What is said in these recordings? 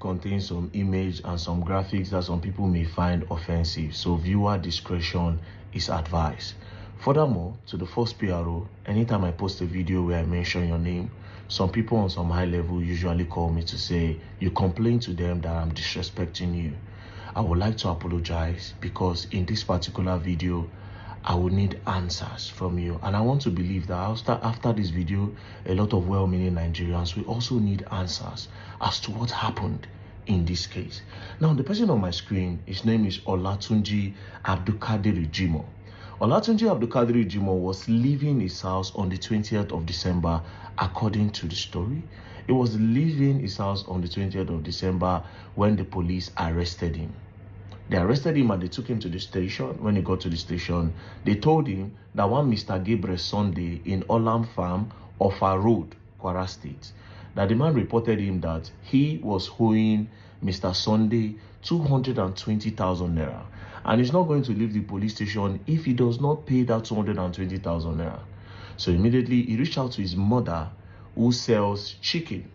contains some image and some graphics that some people may find offensive, so viewer discretion is advised. Furthermore, to the first PRO, anytime I post a video where I mention your name, some people on some high level usually call me to say you complain to them that I'm disrespecting you. I would like to apologize because in this particular video, I would need answers from you. And I want to believe that after this video, a lot of well-meaning Nigerians will also need answers as to what happened in this case. Now, the person on my screen, his name is Olatunji Abdulkadir Jimoh. Olatunji Abdulkadir Jimoh was leaving his house on the 20th of December, according to the story. He was leaving his house on the 20th of December when the police arrested him. They arrested him and they took him to the station. When he got to the station, they told him that one Mr. Gabriel Sunday in Olam Farm, Offa Road, Kwara State, that the man reported him that he was owing Mr. Sunday 220,000 naira. And he's not going to leave the police station if he does not pay that 220,000 naira. So immediately he reached out to his mother who sells chicken.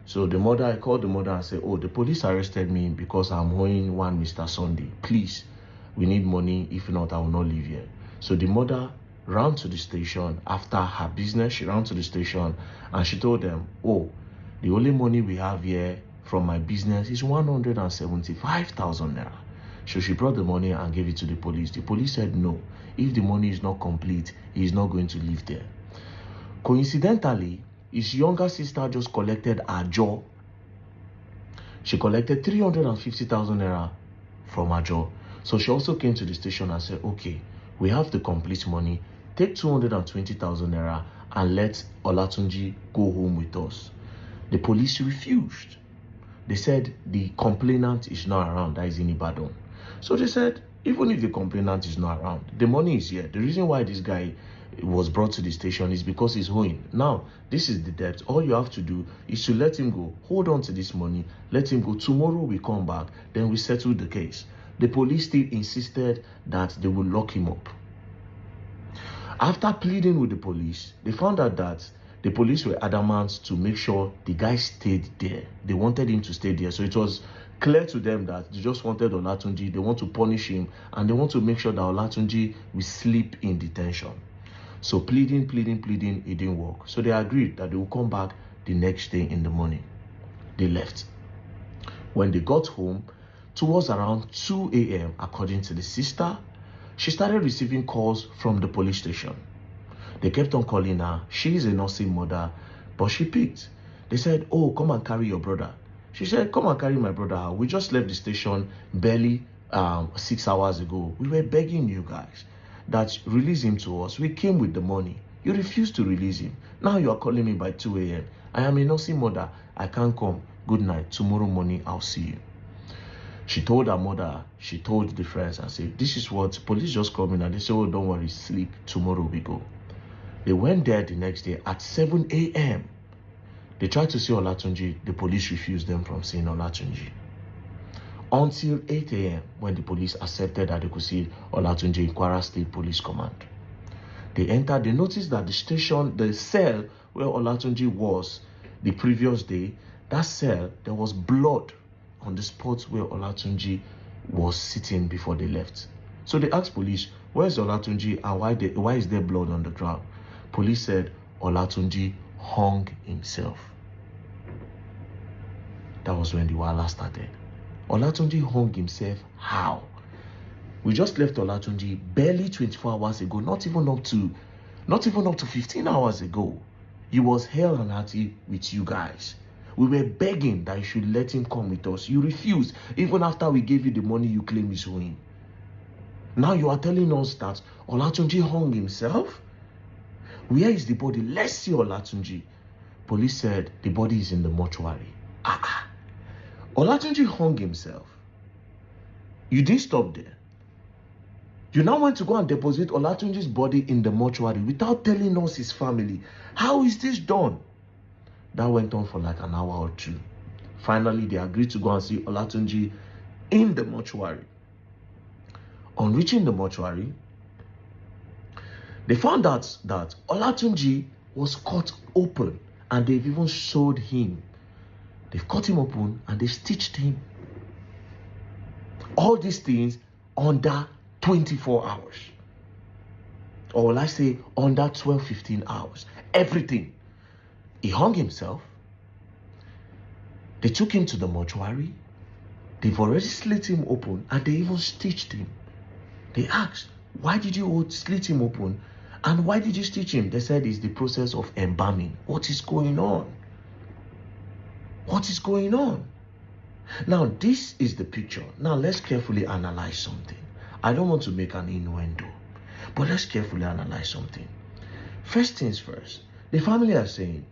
So I called the mother and said, oh, the police arrested me because I'm owing one Mr. Sunday. Please, we need money. If not, I will not live here. So the mother ran to the station after her business. She ran to the station and she told them, oh, the only money we have here from my business is 175,000 naira. So she brought the money and gave it to the police. The police said no. If the money is not complete, he is not going to live there. Coincidentally, his younger sister just collected her jaw. She collected 350,000 naira from her jaw. So she also came to the station and said, okay, we have the complete money. Take 220,000 naira and let Olatunji go home with us. The police refused. They said the complainant is not around, that is in Ibadan. So they said, even if the complainant is not around, the money is here. The reason why this guy was brought to the station is because he's owing. Now, this is the debt. All you have to do is to let him go. Hold on to this money. Let him go. Tomorrow we come back. Then we settle the case. The police still insisted that they will lock him up. After pleading with the police, they found out that the police were adamant to make sure the guy stayed there. They wanted him to stay there. So it was clear to them that they just wanted Olatunji. They want to punish him and they want to make sure that Olatunji will sleep in detention. So pleading, it didn't work. So they agreed that they will come back the next day in the morning. They left. When they got home, towards around 2 a.m., according to the sister, she started receiving calls from the police station. They kept on calling her. She is a nursing mother, but she picked. They said, oh, come and carry your brother. She said, come and carry my brother. We just left the station barely 6 hours ago. We were begging you guys that release him to us. We came with the money. You refused to release him. Now you are calling me by 2 a.m. I am a nursing mother. I can't come. Good night. Tomorrow morning, I'll see you. She told her mother, she told the friends and said, this is what police just called me and they said, oh, don't worry, sleep. Tomorrow we go. They went there the next day at 7 a.m. They tried to see Olatunji. The police refused them from seeing Olatunji. Until 8 a.m. when the police accepted that they could see Olatunji in Kwara State Police Command. They entered, they noticed that the station, the cell where Olatunji was the previous day, that cell, there was blood on the spot where Olatunji was sitting before they left. So they asked police, where's Olatunji and why is there blood on the ground? Police said Olatunji hung himself. That was when the wahala started. Olatunji hung himself. How? We just left Olatunji barely 24 hours ago, not even up to 15 hours ago. He was hell and hearty with you guys. We were begging that you should let him come with us. You refused, even after we gave you the money you claim he's owing. Now you are telling us that Olatunji hung himself? Where is the body? Let's see Olatunji. Police said the body is in the mortuary. Olatunji hung himself. You didn't stop there. You now want to go and deposit Olatunji's body in the mortuary without telling us his family. How is this done? That went on for like an hour or two. Finally, they agreed to go and see Olatunji in the mortuary. On reaching the mortuary, they found out that Olatunji was cut open and they've even showed him They've cut him open and they stitched him. All these things under 24 hours. Or will I say under 12, 15 hours. Everything. He hung himself. They took him to the mortuary. They've already slit him open and they even stitched him. They asked, why did you slit him open? And why did you stitch him? They said it's the process of embalming. What is going on? What is going on? Now, this is the picture. Now, let's carefully analyze something. I don't want to make an innuendo, but let's carefully analyze something. First things first, the family are saying,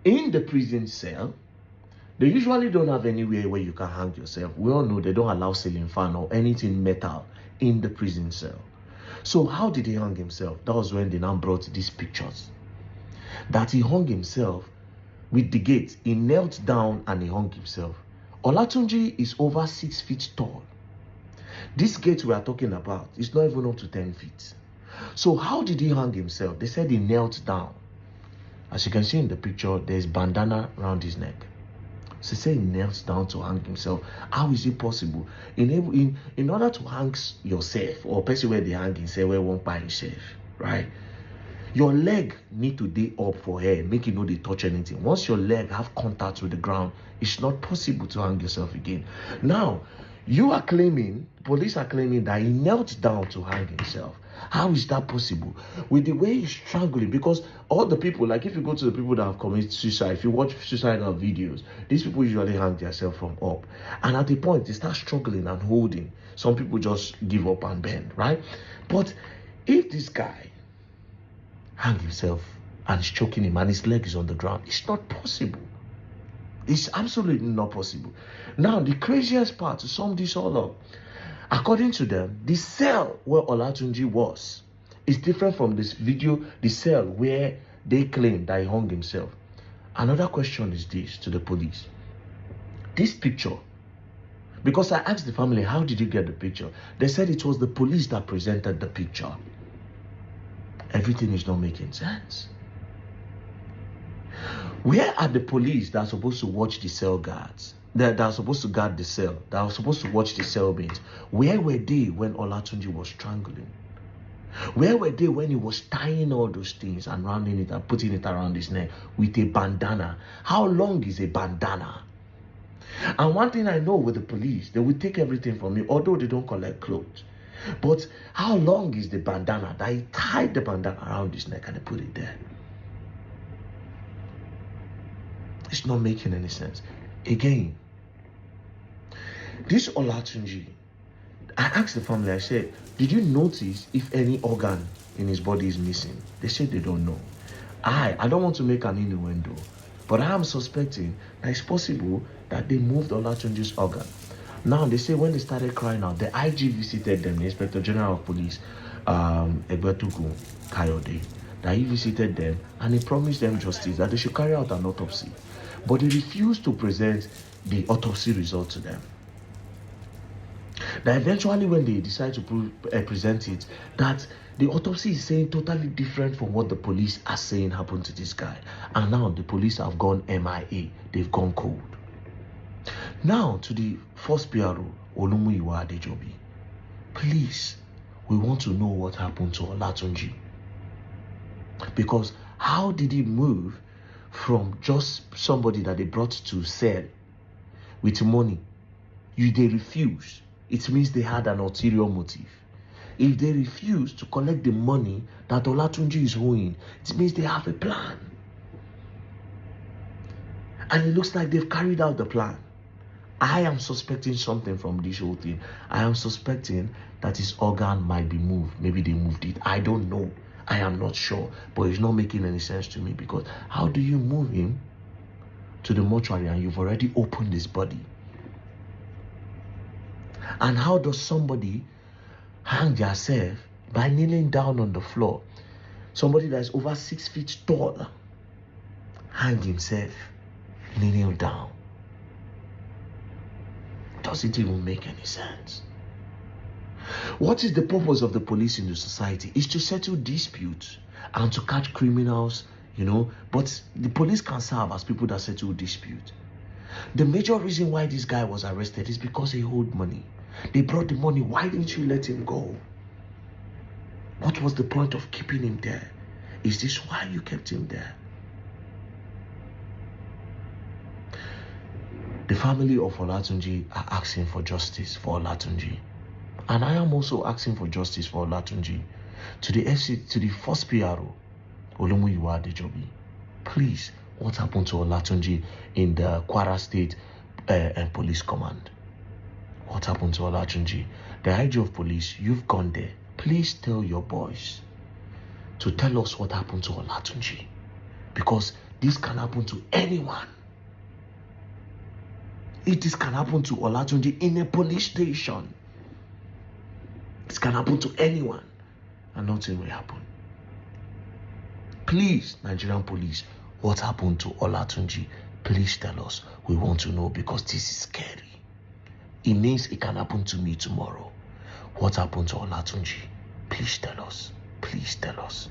in the prison cell, they usually don't have anywhere where you can hang yourself. We all know they don't allow ceiling fan or anything metal in the prison cell. So how did he hang himself? That was when they now brought these pictures. That he hung himself with the gate. He knelt down and he hung himself. Olatunji is over 6 feet tall. This gate we are talking about is not even up to 10 feet. So how did he hang himself? They said he knelt down. As you can see in the picture, there's bandana around his neck. So they say he knelt down to hang himself. How is it possible? In order to hang yourself, or person where they hang himself, where won't buy himself, right? Your leg need to be up for hair, make it know they touch anything. Once your leg have contact with the ground, it's not possible to hang yourself again. Now, you are claiming, police are claiming that he knelt down to hang himself. How is that possible? With the way he's strangling, because all the people, like if you go to the people that have committed suicide, if you watch suicidal videos, these people usually hang themselves from up. And at the point, they start struggling and holding. Some people just give up and bend, right? But if this guy hang himself and is choking him and his leg is on the ground, it's not possible. It's absolutely not possible. Now, the craziest part, to sum this all up, according to them, the cell where Olatunji was is different from this video, the cell where they claim that he hung himself. Another question is this to the police. This picture, because I asked the family, how did you get the picture? They said it was the police that presented the picture. Everything is not making sense. Where are the police that are supposed to watch the cell guards? That are supposed to guard the cell, that are supposed to watch the cellmates? Where were they when Olatunji was strangling? Where were they when he was tying all those things and rounding it and putting it around his neck with a bandana? How long is a bandana? And one thing I know with the police, they will take everything from me, although they don't collect clothes. But how long is the bandana that he tied the bandana around his neck and they put it there? It's not making any sense. Again, this Olatunji, I asked the family, I said, did you notice if any organ in his body is missing? They said they don't know. I don't want to make an innuendo, but I am suspecting that it's possible that they moved Olatunji's organ. Now, they say when they started crying out, the IG visited them, the Inspector General of Police, Egbetukun Kayode, that he visited them and he promised them justice, that they should carry out an autopsy. But they refused to present the autopsy result to them. That eventually when they decide to present it, that the autopsy is saying totally different from what the police are saying happened to this guy. And now the police have gone MIA. They've gone cold. Now to the first PRO, Olumuyiwa Adejobi. Please, we want to know what happened to Olatunji. Because how did he move from just somebody that they brought to sell with money? They refuse. It means they had an ulterior motive. If they refuse to collect the money that Olatunji is owing, it means they have a plan. And it looks like they've carried out the plan. I am suspecting something from this whole thing. I am suspecting that his organ might be moved. Maybe they moved it. I don't know. I am not sure. But it's not making any sense to me, because how do you move him to the mortuary and you've already opened his body? And how does somebody hang themselves by kneeling down on the floor? Somebody that is over 6 feet tall hang himself kneeling down. Does it even make any sense? What is the purpose of the police in the society? Is to settle disputes and to catch criminals, but the police can serve as people that settle disputes. The major reason why this guy was arrested is because he owed money. They brought the money. Why didn't you let him go? What was the point of keeping him there? Is this why you kept him there? The family of Olatunji are asking for justice for Olatunji. And I am also asking for justice for Olatunji. To the first PRO, Olumuyiwa Adejobi. Please, what happened to Olatunji in the Kwara State Police Command? What happened to Olatunji? The IG of Police, you've gone there. Please tell your boys to tell us what happened to Olatunji. Because this can happen to anyone. This can happen to Olatunji in a police station. This can happen to anyone. And nothing will happen. Please, Nigerian police, what happened to Olatunji? Please tell us. We want to know, because this is scary. It means it can happen to me tomorrow. What happened to Olatunji? Please tell us. Please tell us.